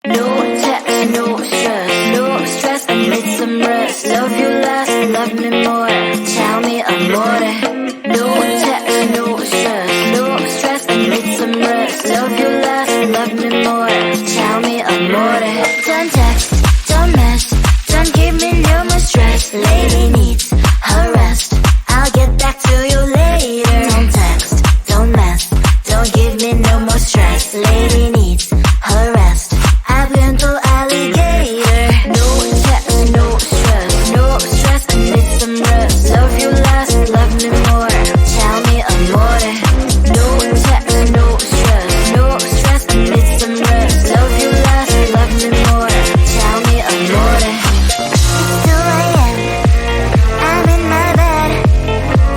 No text, no stress, no stress, I need some rest. Love you less, love me more, tell me amore. No text, no stress, no stress, I need some rest. Love you less, love me more, tell me amore. Don't text, don't mess, don't give me no more stress. Lady needs her rest, I'll get back to you later. Don't text, don't mess, don't give me no more stress. Lady needs her rest, I've been to alligator. No text, no stress, no stress, I need some rest. Love you less, love me more, tell me amore. No text, no stress, no stress, I need some rest. Love you less, love me more, tell me amore. It's 2 a.m., I'm in my bed,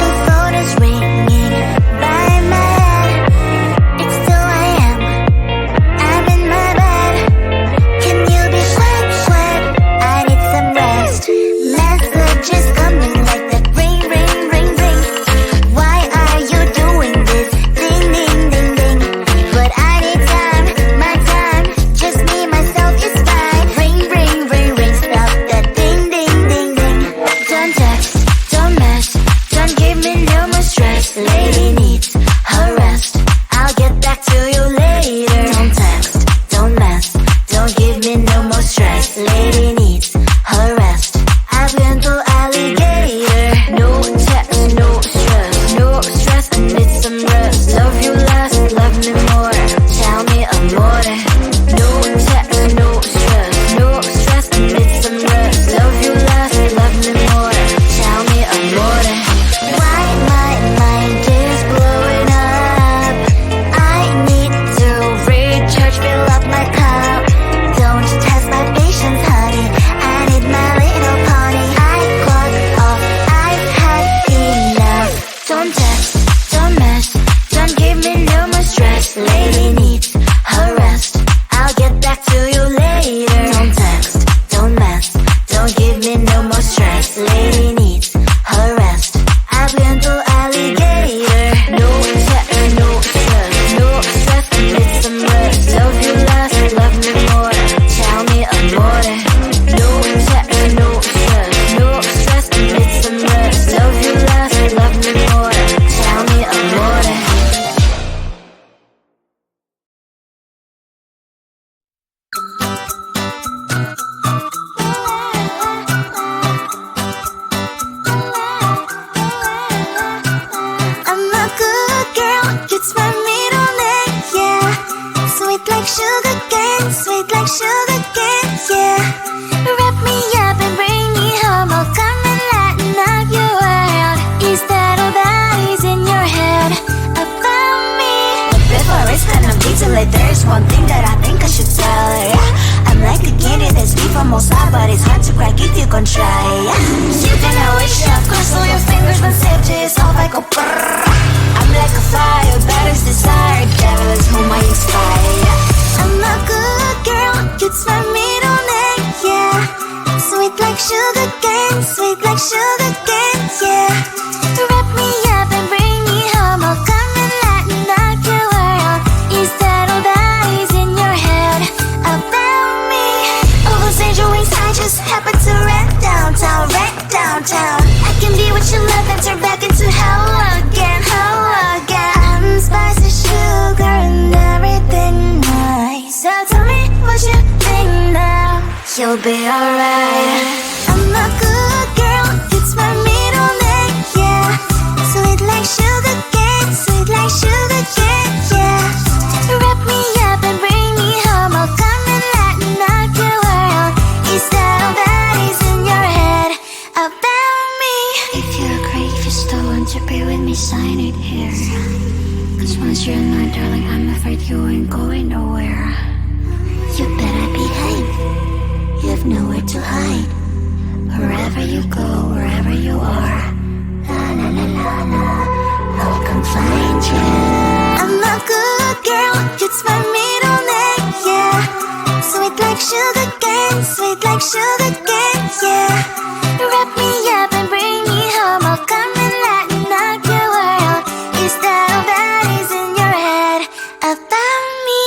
the phone is ringing by my head. It's 2 a.m., I'm in my bed, can you be quiet? I need some rest. Messages coming like that, ring, ring, ring, ring. Why are you doing this? Ding, ding, ding, ding. But I need time, my time, just me, myself is fine. Ring, ring, ring, ring, stop that ding, ding, ding, ding. Don't text, don't mess, don't give me no more stress. Lady needs her rest, I'll get back to you later. Don't text, don't mess, don't give me no more stress. Lady needs her rest, I've been to alligator. No text, no stress, no stress, I need some rest. Love you less, love me more, tell me amore. No text, no stress, no stress, I need some rest. Love you less, love me more, tell me amore. Why my mind is blowing up, I need to recharge, fill up my cup. Don't test my patience, honey, I need my little pony. I clock off, I've had enough. Don't text, don't mess, don't give me no more stress. Lady needs her rest, I'll get back to you later. Don't text, don't mess, don't give me no more stress. Lady needs her rest, I've been to alligator. No text, no stress, no stress, I need some rest. Love you less, love me more, tell me amore. No text, no stress, no stress, I need some rest. Love you less, love me more, tell me amore. I'm a good girl, it's my middle name, yeah. Sweet like sugar cane, sweet like sugar cane, yeah. Wrap me up and bring me home, I'll come and lighten up your world. Is that all that is in your head about me? But before I spend a detail, there's one thing that I think I should tell her, yeah. I'm like a candy that's deep from outside, but it's hard to crack if you can try, yeah. You can always shove, cross all your fingers, when safety is off, I go brrrr. I'm like a fire, battles desire, devil is whom I inspire, yeah. I'm a good girl, it's my middle name, yeah. Sweet like sugar cane, sweet like sugar cane, yeah. Wrap me up and bring me home, I'll come and lighten up your world. Is that all that is in your head about me? All those angel wings I just happen to rent downtown, rent downtown. I can be what you love and turn back into hell again, hell again. I'm spicy sugar and everything nice. So tell me what you think now, you'll be alright. I'm a good girl, it's my middle name, yeah. Sweet like sugar cane, sweet like sugar cane, yeah. Wrap me up and bring me home, I'll come and lighten up your world. Is that all that is in your head about me? If you agree, if you still want to be with me, sign it here. Cause once you're mine, darling, I'm afraid you ain't going nowhere. You better behave, you have nowhere to hide. Wherever you go, wherever you are, la la la la la, I'll come find you. I'm a good girl, it's my middle name, yeah. Sweet like sugar cane, sweet like sugar cane, yeah. Wrap me up and bring me home, I'll come and lighten up your world. Is that all that is in your head about me?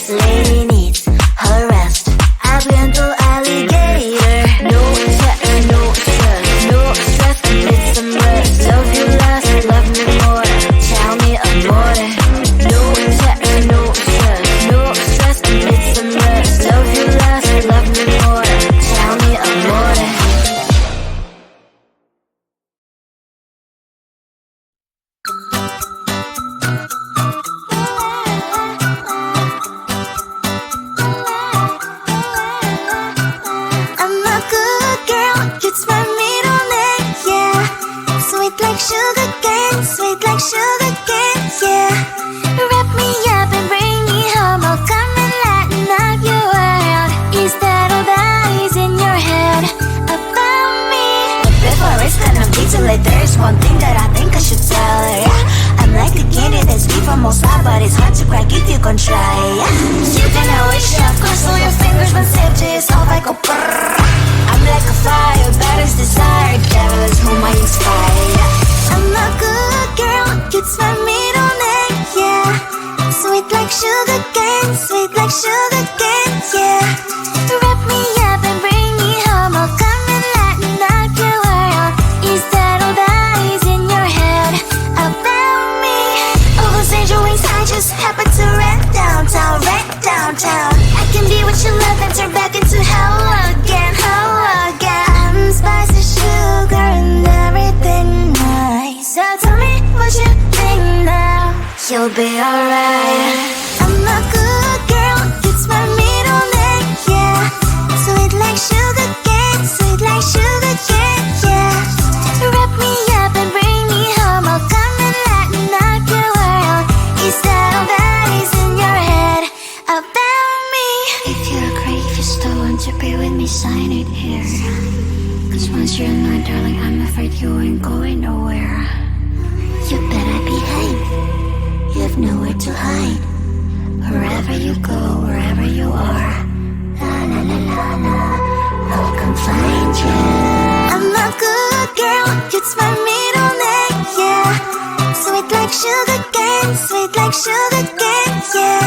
Lady needs her rest. I've learned to alligator. No text, no stress, no stress. I need some rest. Love you less, love me more. Tell me amore. No text, no stress, no stress. I need some rest. Love you less, love me more. Tell me amore. I'm a good girl, it's my middle name, yeah. Sweet like sugar cane, sweet like sugar cane, yeah. Wrap me up and bring me home, I'll come and lighten up your world. Is that all that is in your head about me? Before it's gonna be too late, there's one thing that I think I should tell her, yeah. I'm like the candy that's deep from outside, but it's hard to crack if you can try, yeah. You can always shove, cross all your fingers when safety is off, I go brrrr. I'm like a fire, baddest desire, devil is whom I inspire, yeah. I'm a good girl, it's my middle name, yeah. Sweet like sugar cane, sweet like sugar cane, yeah. Wrap me up and bring me home, I'll come and lighten up your world. Is that all that is in your head about me? All those angel wings I just happen to rent downtown, rent downtown. I can be what you love and turn back into hell again, hell again. I'm spicy sugar and everything nice. So tell me what you think now. You'll be alright. I'm a good girl, it's my middle name, yeah. Sweet like sugar cane, sweet like sugar cane, yeah. Wrap me up and bring me home, I'll come and lighten up your world. Is that all that is in your head about me? If you're great, if you still want to be with me, sign it here. Cause once you're mine, darling, I'm afraid you ain't going nowhere. You better behave. You have nowhere to hide. Wherever you go, wherever you are. La la la la la, I'll come find you. I'm a good girl, it's my middle name, yeah. Sweet like sugar cane, sweet like sugar cane, yeah.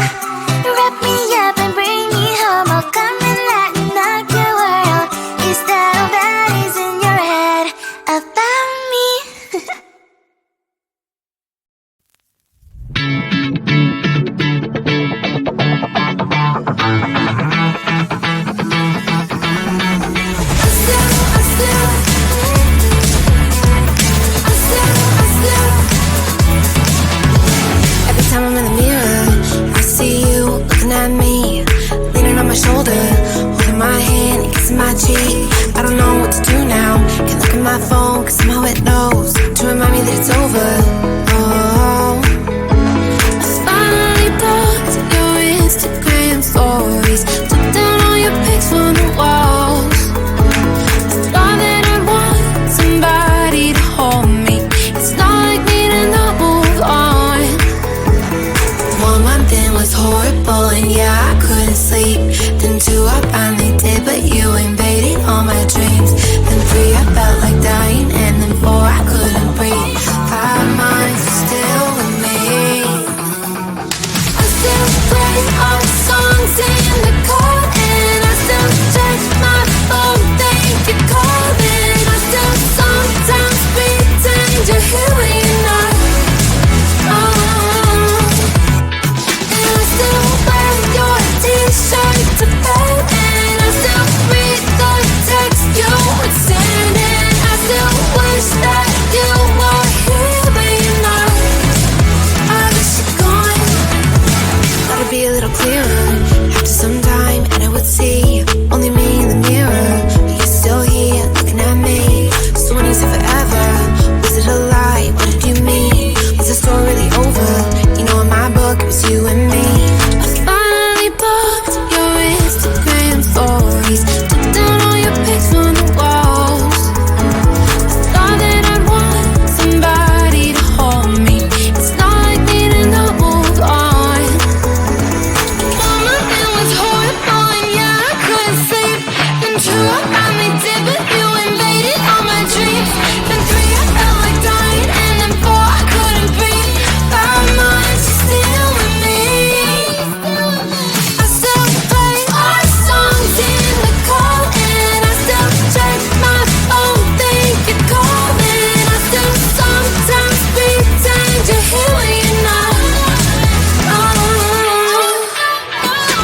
Wrap me up and bring me home, I'll come and lighten up your world. Is that all that is in your head about me? Every time I'm in the mirror, I see you looking at me, leaning on my shoulder, holding my hand and kissing my cheek. I don't know what to do now. Can't look at my phone cause somehow it knows to remind me that it's over. Oh, I finally looked at your Instagram stories, took down all your pics from the walls. I thought that I'd want somebody to hold me. It's not like me to not move on. 1 month in was horrible and yeah, I couldn't sleep. Then 2 I finally did, but you invaded all my dreams. Then 3 I felt like dying, and then 4 I couldn't breathe. 5 months you're still with me. I still play our songs in the car, and I still check my phone, think you're calling. I still sometimes pretend you're here when you're not. And I still wear your t-shirt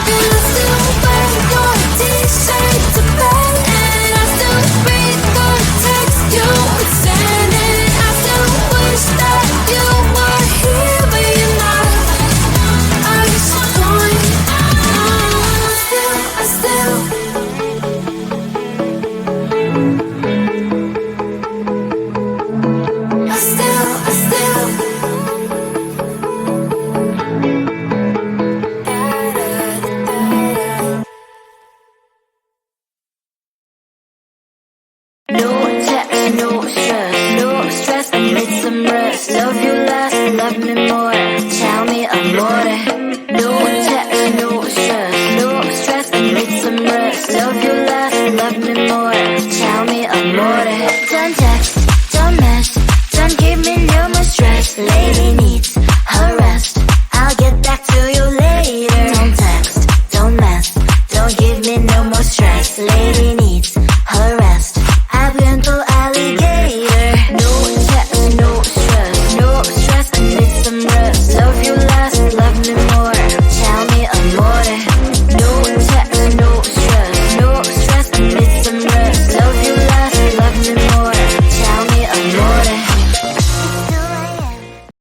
Been